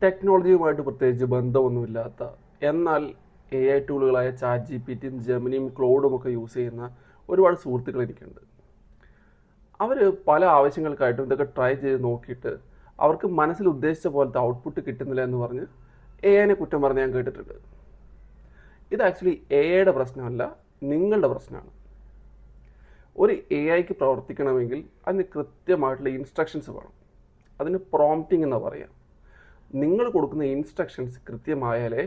ടെക്നോളജിയുമായിട്ട് പ്രത്യേകിച്ച് ബന്ധമൊന്നുമില്ലാത്ത എന്നാൽ എ ഐ ടൂളുകളായ ചാറ്റ് ജി പി ടിയും ജെമിനിയും ക്ലോഡും ഒക്കെ യൂസ് ചെയ്യുന്ന ഒരുപാട് സുഹൃത്തുക്കൾ എനിക്കുണ്ട്. അവർ പല ആവശ്യങ്ങൾക്കായിട്ടും ഇതൊക്കെ ട്രൈ ചെയ്ത് നോക്കിയിട്ട് അവർക്ക് മനസ്സിൽ ഉദ്ദേശിച്ച പോലത്തെ ഔട്ട്പുട്ട് കിട്ടുന്നില്ല എന്ന് പറഞ്ഞ് എ ഐനെ കുറ്റം പറഞ്ഞ് ഞാൻ കേട്ടിട്ടുണ്ട്. ഇത് ആക്ച്വലി എ ഐയുടെ പ്രശ്നമല്ല, നിങ്ങളുടെ പ്രശ്നമാണ്. ഒരു എ ഐക്ക് പ്രവർത്തിക്കണമെങ്കിൽ അതിന് കൃത്യമായിട്ടുള്ള ഇൻസ്ട്രക്ഷൻസ് വേണം. അതിന് പ്രോംപ്റ്റിംഗ് എന്ന് പറയാം. നിങ്ങൾ കൊടുക്കുന്ന ഇൻസ്ട്രക്ഷൻസ് കൃത്യമായാലേ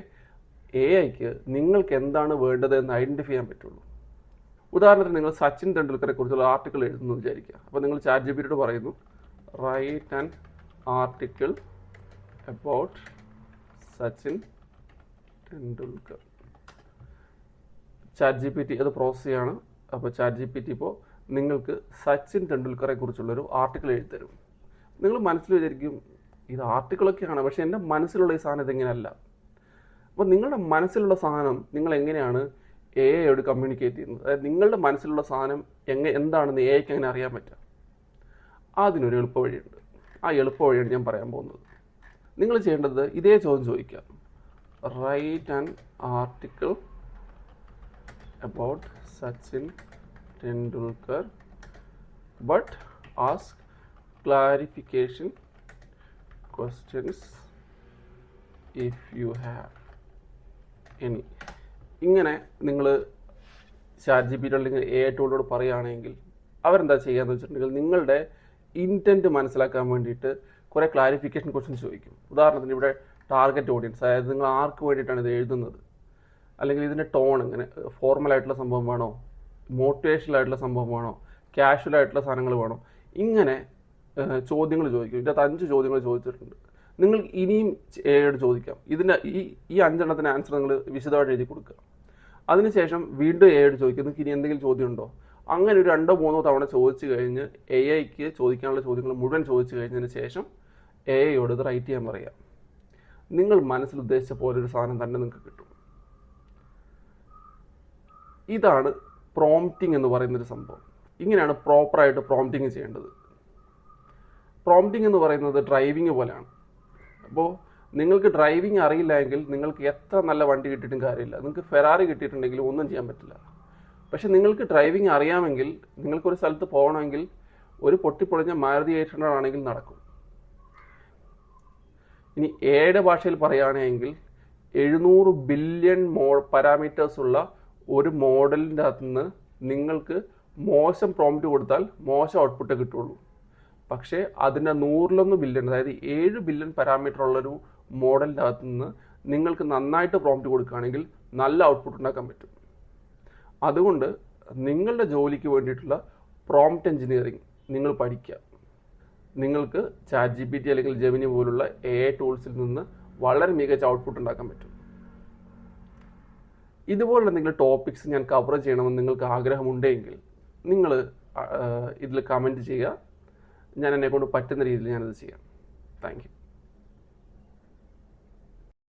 എ ഐക്ക് നിങ്ങൾക്ക് എന്താണ് വേണ്ടത് എന്ന് ഐഡൻറ്റിഫൈ ചെയ്യാൻ പറ്റുള്ളൂ. ഉദാഹരണത്തിന് നിങ്ങൾ സച്ചിൻ തെണ്ടുൽക്കറെ കുറിച്ചുള്ള ആർട്ടിക്കിൾ എഴുതുന്നു വിചാരിക്കുക. അപ്പോൾ നിങ്ങൾ ചാറ്റ് ജി പി ടിയോട് പറയുന്നു, write an article about Sachin Tendulkar. Chat G P T അത് പ്രോസസ് ചെയ്യാണ്. അപ്പോൾ ചാറ്റ് ജി പി ടി ഇപ്പോൾ നിങ്ങൾക്ക് സച്ചിൻ തെണ്ടുൽക്കറെ കുറിച്ചുള്ളൊരു ആർട്ടിക്കിൾ എഴുതരും. നിങ്ങൾ മനസ്സിൽ വിചാരിക്കും, ഇത് ആർട്ടിക്കിളൊക്കെയാണ്, പക്ഷേ എൻ്റെ മനസ്സിലുള്ള ഈ സാധനം ഇതെങ്ങനെയല്ല. അപ്പോൾ നിങ്ങളുടെ മനസ്സിലുള്ള സാധനം നിങ്ങൾ എങ്ങനെയാണ് എ ഐയോട് കമ്മ്യൂണിക്കേറ്റ് ചെയ്യുന്നത്? അതായത് നിങ്ങളുടെ മനസ്സിലുള്ള സാധനം എന്താണെന്ന് എ ഐക്ക് എങ്ങനെ അറിയാൻ പറ്റുക? അതിനൊരു എളുപ്പ വഴിയുണ്ട്. ആ എളുപ്പ വഴിയാണ് ഞാൻ പറയാൻ പോകുന്നത്. നിങ്ങൾ ചെയ്യേണ്ടത് ഇതേ ചോദ്യം ചോദിക്കുക, write an article about Sachin Tendulkar but ask clarification questions if you have any. ഇങ്ങനെ നിങ്ങൾ ചാറ്റ് ജി പി ടി അല്ലെങ്കിൽ എ ഐ ടൂളിനോട് പറയുകയാണെങ്കിൽ അവരെന്താ ചെയ്യുകയെന്ന് വെച്ചിട്ടുണ്ടെങ്കിൽ നിങ്ങളുടെ ഇൻറ്റൻറ്റ് മനസ്സിലാക്കാൻ വേണ്ടിയിട്ട് കുറേ ക്ലാരിഫിക്കേഷൻ ക്വസ്റ്റ്യൻസ് ചോദിക്കും. ഉദാഹരണത്തിന് ഇവിടെ ടാർഗറ്റ് ഓഡിയൻസ്, അതായത് നിങ്ങൾ ആർക്ക് വേണ്ടിയിട്ടാണ് ഇത് എഴുതുന്നത്, അല്ലെങ്കിൽ ഇതിൻ്റെ ടോൺ ഇങ്ങനെ ഫോർമലായിട്ടുള്ള സംഭവം വേണോ, മോട്ടിവേഷണൽ ആയിട്ടുള്ള സംഭവം വേണോ, കാഷ്വൽ ആയിട്ടുള്ള സാധനങ്ങൾ വേണോ, ഇങ്ങനെ ചോദ്യങ്ങൾ ചോദിക്കും. ഇതിനകത്ത് 5 ചോദ്യങ്ങൾ ചോദിച്ചിട്ടുണ്ട്. നിങ്ങൾ ഇനിയും എ ഐയോട് ചോദിക്കാം. ഇതിൻ്റെ ഈ 5 എണ്ണത്തിന് ആൻസർ നിങ്ങൾ വിശദമായിട്ട് എഴുതി കൊടുക്കുക. അതിനുശേഷം വീണ്ടും എ ഐയോട് ചോദിക്കുക, നിങ്ങൾക്ക് ഇനി എന്തെങ്കിലും ചോദ്യം ഉണ്ടോ. അങ്ങനെ ഒരു 2-3 തവണ ചോദിച്ചു കഴിഞ്ഞ് എ ഐക്ക് ചോദിക്കാനുള്ള ചോദ്യങ്ങൾ മുഴുവൻ ചോദിച്ചു കഴിഞ്ഞതിന് ശേഷം എ ഐയോട് ഇത് റൈറ്റ് ചെയ്യാൻ പറയാം. നിങ്ങൾ മനസ്സിൽ ഉദ്ദേശിച്ച പോലെ ഒരു സാധനം തന്നെ നിങ്ങൾക്ക് കിട്ടും. ഇതാണ് പ്രോംപ്റ്റിംഗ് എന്ന് പറയുന്നൊരു സംഭവം. ഇങ്ങനെയാണ് പ്രോപ്പറായിട്ട് പ്രോംപ്റ്റിംഗ് ചെയ്യേണ്ടത്. പ്രോംപ്റ്റിംഗ് എന്ന് പറയുന്നത് ഡ്രൈവിംഗ് പോലെയാണ്. അപ്പോൾ നിങ്ങൾക്ക് ഡ്രൈവിംഗ് അറിയില്ല എങ്കിൽ നിങ്ങൾക്ക് എത്ര നല്ല വണ്ടി കിട്ടിയിട്ടും കാര്യമില്ല. നിങ്ങൾക്ക് ഫെറാറി കിട്ടിയിട്ടുണ്ടെങ്കിലും ഒന്നും ചെയ്യാൻ പറ്റില്ല. പക്ഷെ നിങ്ങൾക്ക് ഡ്രൈവിംഗ് അറിയാമെങ്കിൽ നിങ്ങൾക്കൊരു സ്ഥലത്ത് പോകണമെങ്കിൽ ഒരു പൊട്ടിപ്പൊളിഞ്ഞ മാരുതി 800 ആണെങ്കിൽ നടക്കും. ഇനി എയുടെ ഭാഷയിൽ പറയുകയാണെങ്കിൽ 700 ബില്യൺ പാരാമീറ്റേഴ്സ് ഉള്ള ഒരു മോഡലിൻ്റെ അകത്ത് നിന്ന് നിങ്ങൾക്ക് മോശം പ്രോംപ്റ്റ് കൊടുത്താൽ മോശം ഔട്ട്പുട്ടേ കിട്ടുള്ളൂ. പക്ഷേ അതിൻ്റെ 101 ബില്യൺ, അതായത് 7 ബില്യൺ പാരാമീറ്റർ ഉള്ളൊരു മോഡലിൻ്റെ അകത്ത് നിന്ന് നിങ്ങൾക്ക് നന്നായിട്ട് പ്രോംപ്റ്റ് കൊടുക്കുകയാണെങ്കിൽ നല്ല ഔട്ട്പുട്ട് ഉണ്ടാക്കാൻ പറ്റും. അതുകൊണ്ട് നിങ്ങളുടെ ജോലിക്ക് വേണ്ടിയിട്ടുള്ള പ്രോംപ്റ്റ് എഞ്ചിനീയറിംഗ് നിങ്ങൾ പഠിക്കുക. നിങ്ങൾക്ക് ചാറ്റ് ജി പി ടി അല്ലെങ്കിൽ ജെമിനി പോലുള്ള എ ഐ ടൂൾസിൽ നിന്ന് വളരെ മികച്ച ഔട്ട്പുട്ട് ഉണ്ടാക്കാൻ പറ്റും. ഇതുപോലുള്ള എന്തെങ്കിലും ടോപ്പിക്സ് ഞാൻ കവർ ചെയ്യണമെന്ന് നിങ്ങൾക്ക് ആഗ്രഹമുണ്ടെങ്കിൽ നിങ്ങൾ ഇതിൽ കമൻറ്റ് ചെയ്യുക. ഞാൻ എന്നെക്കൊണ്ട് പറ്റുന്ന രീതിയിൽ ഞാനത് ചെയ്യാം. Thank you.